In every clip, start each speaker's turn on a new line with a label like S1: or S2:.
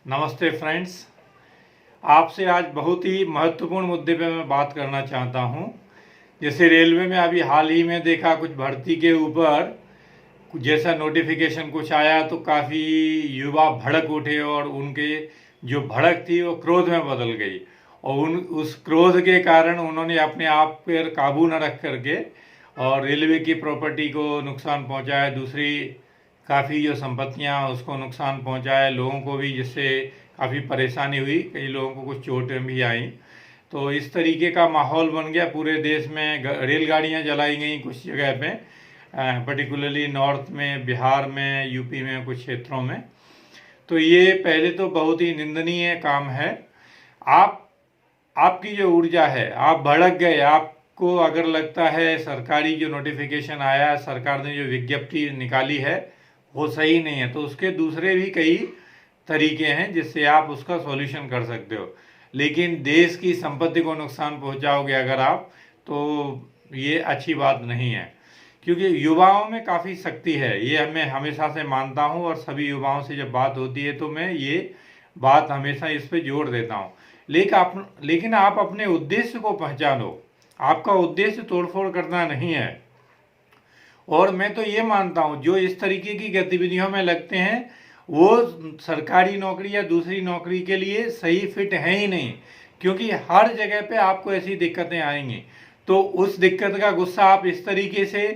S1: नमस्ते फ्रेंड्स। आपसे आज बहुत ही महत्वपूर्ण मुद्दे पे मैं बात करना चाहता हूँ। जैसे रेलवे में अभी हाल ही में देखा कुछ भर्ती के ऊपर जैसा नोटिफिकेशन कुछ आया तो काफ़ी युवा भड़क उठे और उनके जो भड़क थी वो क्रोध में बदल गई और उस क्रोध के कारण उन्होंने अपने आप पर काबू न रख करके और रेलवे की प्रॉपर्टी को नुकसान पहुंचाया, दूसरी काफ़ी जो संपत्तियां उसको नुकसान पहुंचाया, लोगों को भी जिससे काफ़ी परेशानी हुई, कई लोगों को कुछ चोटें भी आई। तो इस तरीके का माहौल बन गया पूरे देश में। रेलगाड़ियां जलाई गई कुछ जगह पे, पर्टिकुलरली नॉर्थ में, बिहार में, यूपी में कुछ क्षेत्रों में। तो ये पहले तो बहुत ही निंदनीय काम है। आपकी जो ऊर्जा है, आप भड़क गए। आपको अगर लगता है सरकारी जो नोटिफिकेशन आया, सरकार ने जो विज्ञप्ति निकाली है वो सही नहीं है, तो उसके दूसरे भी कई तरीके हैं जिससे आप उसका सॉल्यूशन कर सकते हो। लेकिन देश की संपत्ति को नुकसान पहुंचाओगे अगर आप, तो ये अच्छी बात नहीं है। क्योंकि युवाओं में काफ़ी शक्ति है, ये मैं हमेशा से मानता हूँ और सभी युवाओं से जब बात होती है तो मैं ये बात हमेशा इस पे जोर देता हूँ। लेकिन आप अपने उद्देश्य को पहचानो। आपका उद्देश्य तोड़फोड़ करना नहीं है। और मैं तो ये मानता हूँ जो इस तरीके की गतिविधियों में लगते हैं वो सरकारी नौकरी या दूसरी नौकरी के लिए सही फिट है ही नहीं, क्योंकि हर जगह पे आपको ऐसी दिक्कतें आएंगी। तो उस दिक्कत का गुस्सा आप इस तरीके से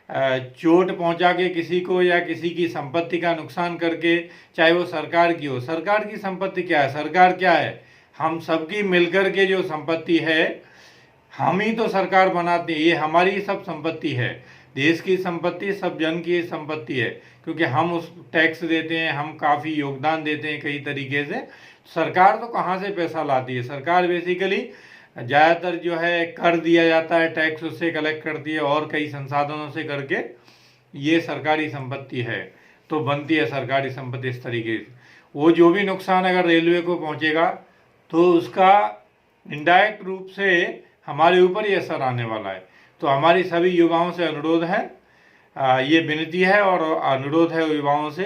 S1: चोट पहुंचा के किसी को या किसी की संपत्ति का नुकसान करके, चाहे वो सरकार की हो। सरकार की संपत्ति क्या है? सरकार क्या है? हम सबकी मिलकर के जो संपत्ति है, हम ही तो सरकार बनाते हैं। ये हमारी सब संपत्ति है। देश की संपत्ति सब जन की संपत्ति है, क्योंकि हम उस टैक्स देते हैं, हम काफ़ी योगदान देते हैं कई तरीके से। सरकार तो कहाँ से पैसा लाती है? सरकार बेसिकली ज़्यादातर जो है कर दिया जाता है, टैक्स उससे कलेक्ट करती है और कई संसाधनों से करके ये सरकारी संपत्ति है। तो बनती है सरकारी संपत्ति इस तरीके से। वो जो भी नुकसान अगर रेलवे को पहुँचेगा तो उसका इनडायरेक्ट रूप से हमारे ऊपर ही असर आने वाला है। तो हमारी सभी युवाओं से अनुरोध है, ये विनती है और अनुरोध है युवाओं से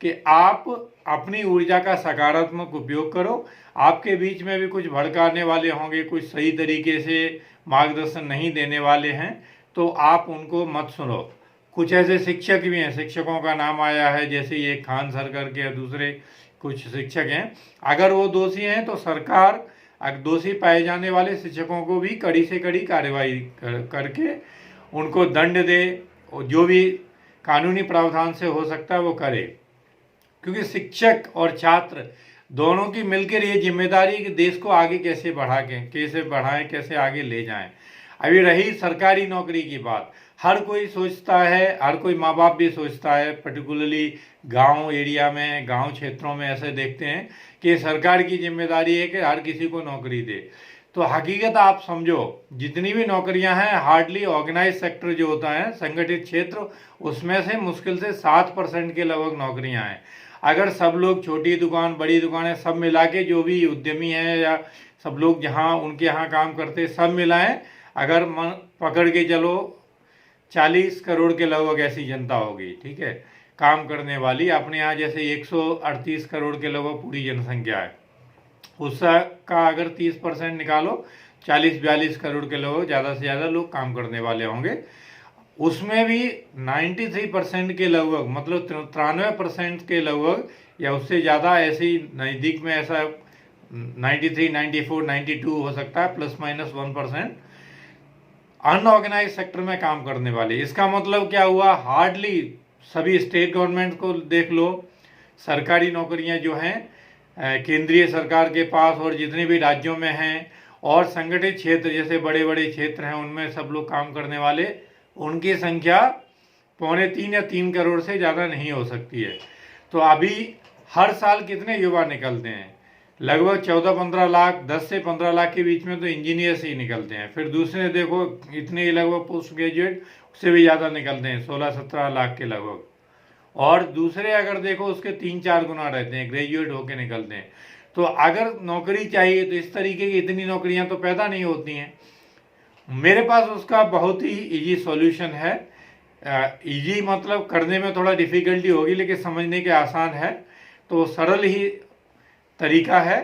S1: कि आप अपनी ऊर्जा का सकारात्मक उपयोग करो। आपके बीच में भी कुछ भड़काने वाले होंगे, कुछ सही तरीके से मार्गदर्शन नहीं देने वाले हैं, तो आप उनको मत सुनो। कुछ ऐसे शिक्षक भी हैं, शिक्षकों का नाम आया है, जैसे ये खान सर करके दूसरे कुछ शिक्षक हैं। अगर वो दोषी हैं तो सरकार दोषी पाए जाने वाले शिक्षकों को भी कड़ी से कड़ी कार्रवाई करके उनको दंड दे, और जो भी कानूनी प्रावधान से हो सकता है वो करे। क्योंकि शिक्षक और छात्र दोनों की मिलकर ये जिम्मेदारी है कि देश को आगे कैसे बढ़ाएं, कैसे आगे ले जाएं। अभी रही सरकारी नौकरी की बात, हर कोई सोचता है, हर कोई माँ बाप भी सोचता है, पर्टिकुलरली गांव एरिया में, गांव क्षेत्रों में ऐसे देखते हैं कि सरकार की जिम्मेदारी है कि हर किसी को नौकरी दे। तो हकीकत आप समझो, जितनी भी नौकरियां हैं, हार्डली ऑर्गेनाइज सेक्टर जो होता है, संगठित क्षेत्र, उसमें से मुश्किल से 7% के लगभग नौकरियां हैं। अगर सब लोग, छोटी दुकान बड़ी दुकानें सब मिला के, जो भी उद्यमी हैं या सब लोग जहाँ उनके यहाँ काम करते सब मिलाएं, अगर पकड़ के चलो 40 करोड़ के लगभग ऐसी जनता होगी, ठीक है, काम करने वाली। अपने यहाँ जैसे 138 करोड़ के लगभग पूरी जनसंख्या है, उसका अगर 30% निकालो, 40-42 करोड़ के लोग, ज़्यादा से ज़्यादा लोग काम करने वाले होंगे। उसमें भी 93% के लगभग, मतलब 93% के लगभग या उससे ज़्यादा, ऐसी नज़दीक में ऐसा 93, 94, 92 हो सकता है, ±1% अनऑर्गेनाइज सेक्टर में काम करने वाले। इसका मतलब क्या हुआ? हार्डली सभी स्टेट गवर्नमेंट को देख लो, सरकारी नौकरियां जो हैं केंद्रीय सरकार के पास और जितने भी राज्यों में हैं, और संगठित क्षेत्र जैसे बड़े बड़े क्षेत्र हैं उनमें सब लोग काम करने वाले, उनकी संख्या 2.25 या 3 करोड़ से ज़्यादा नहीं हो सकती है। तो अभी हर साल कितने युवा निकलते हैं? लगभग 14-15 लाख, 10 से 15 लाख के बीच में तो इंजीनियर्स ही निकलते हैं। फिर दूसरे देखो इतने ही लगभग पोस्ट ग्रेजुएट, उससे भी ज़्यादा निकलते हैं, 16-17 लाख के लगभग। और दूसरे अगर देखो उसके 3-4 गुना रहते हैं, ग्रेजुएट होके निकलते हैं। तो अगर नौकरी चाहिए तो इस तरीके की इतनी नौकरियां तो पैदा नहीं होती हैं। मेरे पास उसका बहुत ही इजी सॉल्यूशन है। इजी मतलब करने में थोड़ा डिफिकल्टी होगी, लेकिन समझने के आसान है। तो सरल ही तरीका है,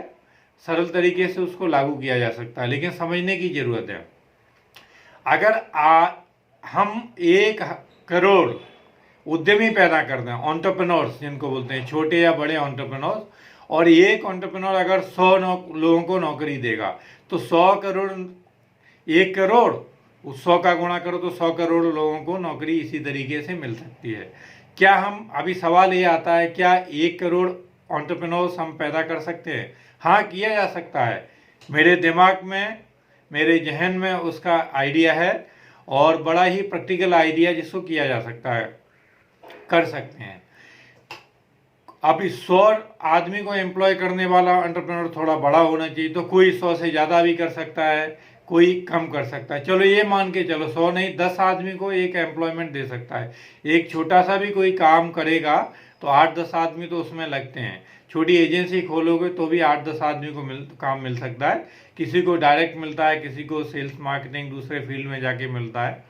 S1: सरल तरीके से उसको लागू किया जा सकता है, लेकिन समझने की ज़रूरत है। अगर हम 1 करोड़ उद्यमी पैदा करते हैं, एंटरप्रेन्योर्स जिनको बोलते हैं, छोटे या बड़े एंटरप्रेन्योर्स, और एक एंटरप्रेन्योर अगर 100 लोगों को नौकरी देगा तो 100 करोड़, 1 करोड़, उस 100 का गुणा करो तो 100 करोड़ लोगों को नौकरी इसी तरीके से मिल सकती है। क्या हम, अभी सवाल ये आता है, क्या 1 करोड़ एंटरप्रेन्योर्स हम पैदा कर सकते हैं? हाँ, किया जा सकता है। मेरे दिमाग में, मेरे जहन में उसका आइडिया है, और बड़ा ही प्रैक्टिकल आइडिया जिसको किया जा सकता है, कर सकते हैं। अभी 100 आदमी को एम्प्लॉय करने वाला एंटरप्रेन्योर थोड़ा बड़ा होना चाहिए, तो कोई 100 से ज़्यादा भी कर सकता है, कोई कम कर सकता है। चलो ये मान के चलो 100 नहीं, 10 आदमी को एक एम्प्लॉयमेंट दे सकता है। एक छोटा सा भी कोई काम करेगा तो 8-10 आदमी तो उसमें लगते हैं। छोटी एजेंसी खोलोगे तो भी 8-10 आदमी को काम मिल सकता है। किसी को डायरेक्ट मिलता है, किसी को सेल्स मार्केटिंग दूसरे फील्ड में जाके मिलता है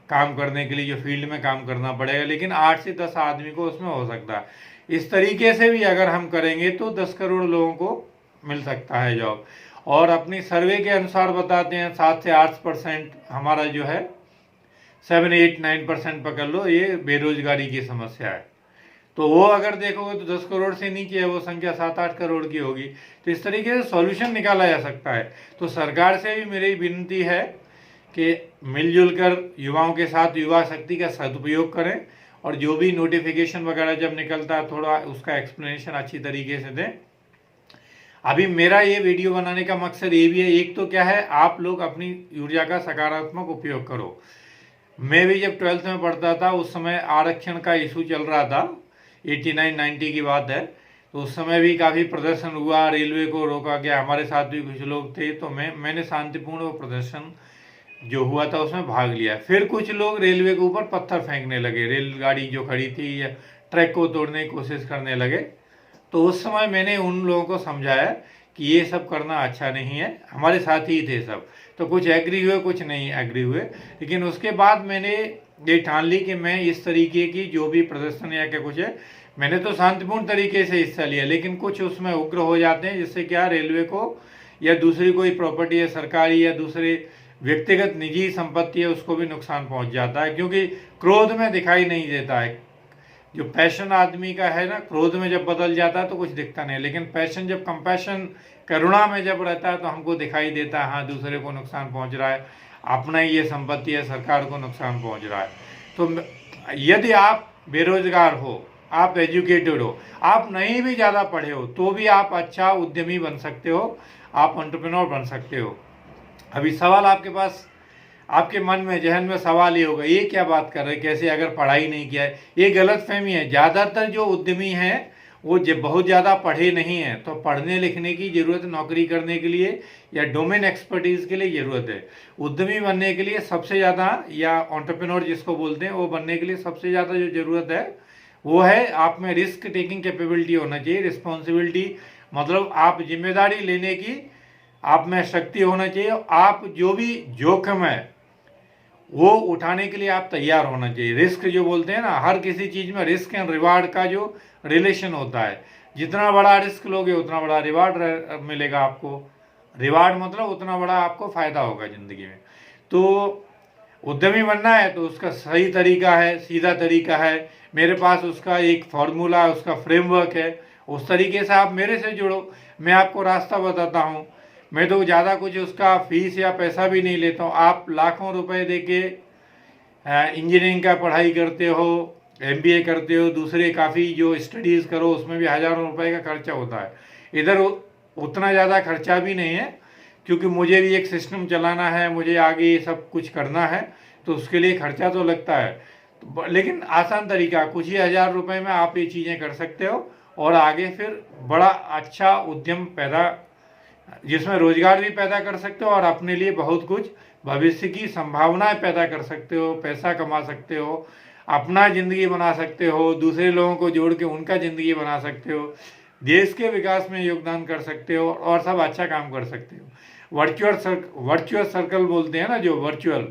S1: काम करने के लिए, जो फील्ड में काम करना पड़ेगा, लेकिन 8 से 10 आदमी को उसमें हो सकता है। इस तरीके से भी अगर हम करेंगे तो 10 करोड़ लोगों को मिल सकता है जॉब। और अपनी सर्वे के अनुसार बताते हैं 7 से 8% हमारा जो है, 7, 8, 9% पकड़ लो, ये बेरोजगारी की समस्या है। तो वो अगर देखोगे तो 10 करोड़ से नीचे है, वो संख्या 7-8 करोड़ की होगी। तो इस तरीके से सॉल्यूशन निकाला जा सकता है। तो सरकार से भी मेरी विनती है कि मिलजुल कर युवाओं के साथ युवा शक्ति का सदुपयोग करें, और जो भी नोटिफिकेशन वगैरह जब निकलता है थोड़ा उसका एक्सप्लेनेशन अच्छी तरीके से दें। अभी मेरा ये वीडियो बनाने का मकसद ये भी है, एक तो क्या है, आप लोग अपनी ऊर्जा का सकारात्मक उपयोग करो। मैं भी जब 12th में पढ़ता था उस समय आरक्षण का इशू चल रहा था, 89-90 की बात है। तो उस समय भी काफ़ी प्रदर्शन हुआ, रेलवे को रोका गया, हमारे साथ भी कुछ लोग थे, तो मैंने शांतिपूर्ण वो प्रदर्शन जो हुआ था उसमें भाग लिया। फिर कुछ लोग रेलवे के ऊपर पत्थर फेंकने लगे, रेलगाड़ी जो खड़ी थी या ट्रैक को तोड़ने की कोशिश करने लगे। तो उस समय मैंने उन लोगों को समझाया कि ये सब करना अच्छा नहीं है। हमारे साथ ही थे सब, तो कुछ एग्री हुए, कुछ नहीं एग्री हुए। लेकिन उसके बाद मैंने ये ठान ली कि मैं इस तरीके की जो भी प्रदर्शन या क्या कुछ है, मैंने तो शांतिपूर्ण तरीके से हिस्सा लिया, लेकिन कुछ उसमें उग्र हो जाते हैं, जिससे क्या रेलवे को या दूसरी कोई प्रॉपर्टी है सरकारी या दूसरे व्यक्तिगत निजी संपत्ति है उसको भी नुकसान पहुंच जाता है, क्योंकि क्रोध में दिखाई नहीं देता है। जो पैशन आदमी का है ना, क्रोध में जब बदल जाता है तो कुछ दिखता नहीं, लेकिन पैशन जब कंपैशन, करुणा में जब रहता है तो हमको दिखाई देता है, हाँ दूसरे को नुकसान पहुंच रहा है, अपना ही ये संपत्ति है, सरकार को नुकसान पहुंच रहा है। तो यदि आप बेरोजगार हो, आप एजुकेटेड हो, आप नहीं भी ज़्यादा पढ़े हो, तो भी आप अच्छा उद्यमी बन सकते हो, आप एंटरप्रेन्योर बन सकते हो। अभी सवाल आपके पास, आपके मन में, जहन में सवाल ये होगा, ये क्या बात कर रहे हैं, कैसे अगर पढ़ाई नहीं किया है? ये गलत फहमी है। ज़्यादातर जो उद्यमी हैं वो बहुत ज़्यादा पढ़े नहीं हैं, तो पढ़ने लिखने की ज़रूरत नौकरी करने के लिए या डोमेन एक्सपर्टीज़ के लिए ज़रूरत है। उद्यमी बनने के लिए सबसे ज़्यादा, या एंटरप्रेन्योर जिसको बोलते हैं, वो बनने के लिए सबसे ज़्यादा जो ज़रूरत है वो है आप में रिस्क टेकिंग कैपेबिलिटी होना चाहिए। रिस्पॉन्सिबिलिटी मतलब आप जिम्मेदारी लेने की आप में शक्ति होना चाहिए। आप जो भी जोखिम है वो उठाने के लिए आप तैयार होना चाहिए। रिस्क जो बोलते हैं ना, हर किसी चीज़ में रिस्क एंड रिवार्ड का जो रिलेशन होता है, जितना बड़ा रिस्क लोगे उतना बड़ा रिवार्ड मिलेगा आपको। रिवार्ड मतलब उतना बड़ा आपको फ़ायदा होगा ज़िंदगी में। तो उद्यमी बनना है तो उसका सही तरीका है, सीधा तरीका है, मेरे पास उसका एक फार्मूला है, उसका फ्रेमवर्क है। उस तरीके से आप मेरे से जुड़ो, मैं आपको रास्ता बताता हूँ। मैं तो ज़्यादा कुछ उसका फीस या पैसा भी नहीं लेता हूँ। आप लाखों रुपए देके इंजीनियरिंग का पढ़ाई करते हो, MBA करते हो, दूसरे काफ़ी जो स्टडीज़ करो उसमें भी हज़ारों रुपए का खर्चा होता है। इधर उतना ज़्यादा खर्चा भी नहीं है, क्योंकि मुझे भी एक सिस्टम चलाना है, मुझे आगे ये सब कुछ करना है, तो उसके लिए खर्चा तो लगता है। तो लेकिन आसान तरीका, कुछ ही हज़ार रुपए में आप ये चीज़ें कर सकते हो, और आगे फिर बड़ा अच्छा उद्यम पैदा, जिसमें रोजगार भी पैदा कर सकते हो और अपने लिए बहुत कुछ भविष्य की संभावनाएं पैदा कर सकते हो, पैसा कमा सकते हो, अपना ज़िंदगी बना सकते हो, दूसरे लोगों को जोड़ के उनका ज़िंदगी बना सकते हो, देश के विकास में योगदान कर सकते हो, और सब अच्छा काम कर सकते हो। वर्चुअल सर्कल बोलते हैं ना, जो वर्चुअल,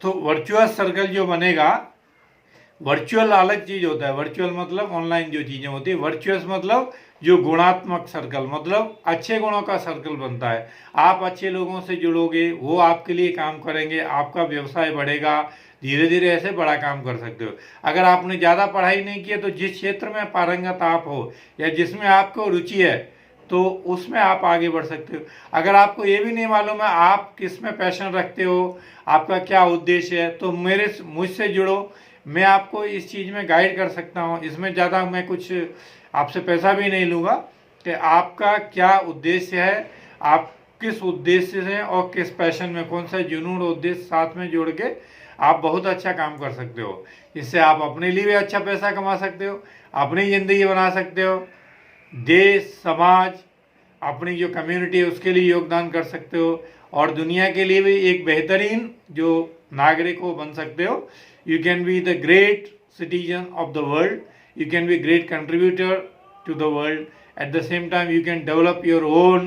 S1: तो वर्चुअल सर्कल जो बनेगा, वर्चुअल अलग चीज़ होता है। वर्चुअल मतलब ऑनलाइन जो चीज़ें होती है, वर्चुअस मतलब जो गुणात्मक सर्कल, मतलब अच्छे गुणों का सर्कल बनता है। आप अच्छे लोगों से जुड़ोगे, वो आपके लिए काम करेंगे, आपका व्यवसाय बढ़ेगा, धीरे धीरे ऐसे बड़ा काम कर सकते हो। अगर आपने ज़्यादा पढ़ाई नहीं की है तो जिस क्षेत्र में पारंगत आप हो या जिसमें आपको रुचि है तो उसमें आप आगे बढ़ सकते हो। अगर आपको ये भी नहीं मालूम है आप किस में पैशन रखते हो, आपका क्या उद्देश्य है, तो मुझसे जुड़ो, मैं आपको इस चीज़ में गाइड कर सकता हूँ। इसमें ज़्यादा मैं कुछ आपसे पैसा भी नहीं लूँगा कि आपका क्या उद्देश्य है, आप किस उद्देश्य से और किस पैशन में, कौन सा जुनून उद्देश्य साथ में जोड़ के आप बहुत अच्छा काम कर सकते हो। इससे आप अपने लिए भी अच्छा पैसा कमा सकते हो, अपनी ज़िंदगी बना सकते हो, देश समाज अपनी जो कम्युनिटी है उसके लिए योगदान कर सकते हो, और दुनिया के लिए भी एक बेहतरीन जो नागरिक हो बन सकते हो। You can be the great citizen of the world, you can be great contributor to the world. At the same time you can develop your own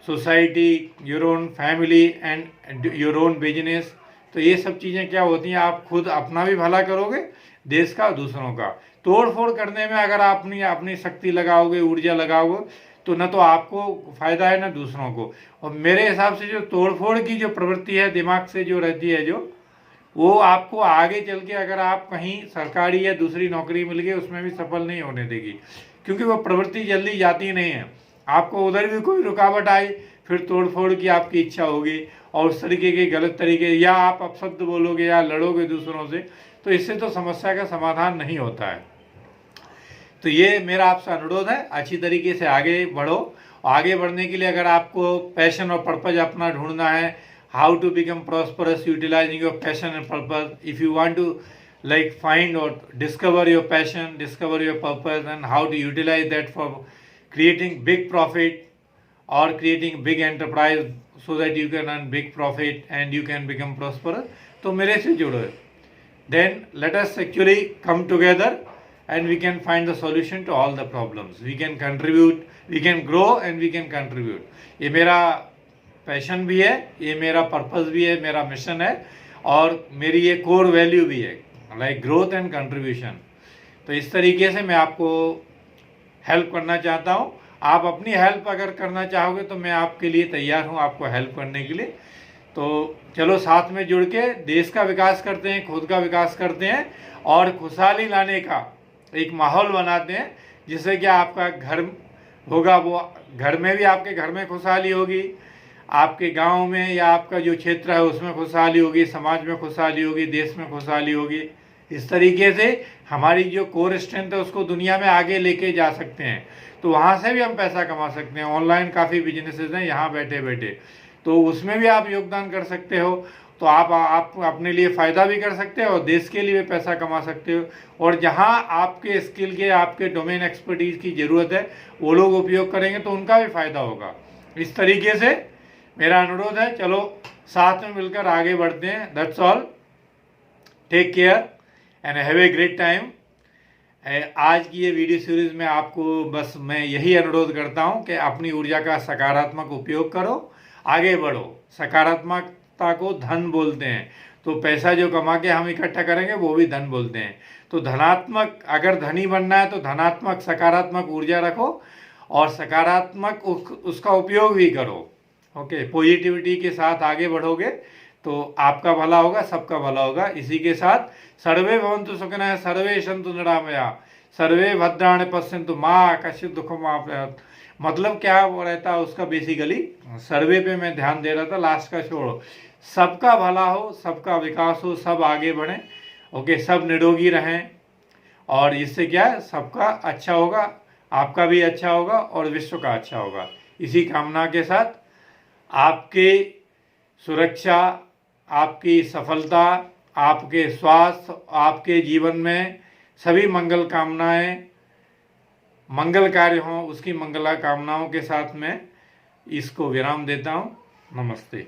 S1: society, your own family and your own business. तो ये सब चीज़ें क्या होती हैं, आप खुद अपना भी भला करोगे, देश का, दूसरों का। तोड़ फोड़ करने में अगर आप अपनी शक्ति लगाओगे, ऊर्जा लगाओगे, तो न तो आपको फ़ायदा है न दूसरों को। और मेरे हिसाब से जो तोड़ फोड़ की जो प्रवृत्ति है दिमाग से जो रहती है, जो वो आपको आगे चल के अगर आप कहीं सरकारी या दूसरी नौकरी मिल गई उसमें भी सफल नहीं होने देगी, क्योंकि वो प्रवृत्ति जल्दी जाती नहीं है। आपको उधर भी कोई रुकावट आई, फिर तोड़ फोड़ की आपकी इच्छा होगी और उस तरीके के गलत तरीके, या आप अपशब्द बोलोगे या लड़ोगे दूसरों से, तो इससे तो समस्या का समाधान नहीं होता है। तो ये मेरा आपसे अनुरोध है, अच्छी तरीके से आगे बढ़ो। आगे बढ़ने के लिए अगर आपको पैशन और पर्पज अपना ढूंढना है, how to become prosperous utilizing your passion and purpose, if you want to like find or discover your passion, discover your purpose, and how to utilize that for creating big profit or creating big enterprise so that you can earn big profit and you can become prosperous, तो मेरे से जुड़ो। Then let us actually come together and we can find the solution to all the problems. We can contribute, we can grow and we can contribute. ये मेरा passion भी है, ये मेरा purpose भी है, मेरा मिशन है, और मेरी ये कोर वैल्यू भी है, लाइक ग्रोथ एंड कंट्रीब्यूशन। तो इस तरीके से मैं आपको हेल्प करना चाहता हूँ। आप अपनी हेल्प अगर करना चाहोगे तो मैं आपके लिए तैयार हूँ, आपको हेल्प करने के लिए। तो चलो साथ में जुड़ के देश का विकास करते हैं, खुद का विकास करते हैं और खुशहाली लाने का एक माहौल बनाते हैं, जिससे कि आपका घर होगा, वो घर में भी, आपके घर में खुशहाली होगी, आपके गांव में या आपका जो क्षेत्र है उसमें खुशहाली होगी, समाज में खुशहाली होगी, देश में खुशहाली होगी। इस तरीके से हमारी जो कोर स्ट्रेंथ है उसको दुनिया में आगे लेके जा सकते हैं। तो वहाँ से भी हम पैसा कमा सकते हैं। ऑनलाइन काफ़ी बिजनेसेस हैं यहाँ बैठे बैठे, तो उसमें भी आप योगदान कर सकते हो। तो आप अपने लिए फ़ायदा भी कर सकते हो और देश के लिए भी पैसा कमा सकते हो। और जहाँ आपके स्किल के, आपके डोमेन एक्सपर्टीज़ की ज़रूरत है, वो लोग उपयोग करेंगे तो उनका भी फ़ायदा होगा। इस तरीके से मेरा अनुरोध है, चलो साथ में मिलकर आगे बढ़ते हैं। That's all, take care and have a great time. आज की ये वीडियो सीरीज़ में आपको बस मैं यही अनुरोध करता हूँ कि अपनी ऊर्जा का सकारात्मक उपयोग करो, आगे बढ़ो। सकारात्मकता को धन बोलते हैं, तो पैसा जो कमा के हम इकट्ठा करेंगे वो भी धन बोलते हैं। तो धनात्मक, अगर धनी बनना है तो धनात्मक सकारात्मक ऊर्जा रखो और सकारात्मक उसका उपयोग भी करो। ओके, पॉजिटिविटी के साथ आगे बढ़ोगे तो आपका भला होगा, सबका भला होगा। इसी के साथ सर्वे भवन्तु सुखिनः, सर्वे सन्तु निरामया, सर्वे भद्राणि पश्यन्तु मा कश्चित् दुःखम् आपनुयात्। मतलब क्या रहता है उसका, बेसिकली सर्वे पे मैं ध्यान दे रहा था, लास्ट का छोड़ो। सबका भला हो, सबका विकास हो, सब आगे बढ़ें। ओके, सब निरोगी रहें, और इससे क्या है, सबका अच्छा होगा, आपका भी अच्छा होगा और विश्व का अच्छा होगा। इसी कामना के साथ आपकी सुरक्षा, आपकी सफलता, आपके स्वास्थ्य, आपके जीवन में सभी मंगल कामनाएं, मंगल कार्य हों, उसकी मंगला कामनाओं के साथ मैं इसको विराम देता हूँ। नमस्ते।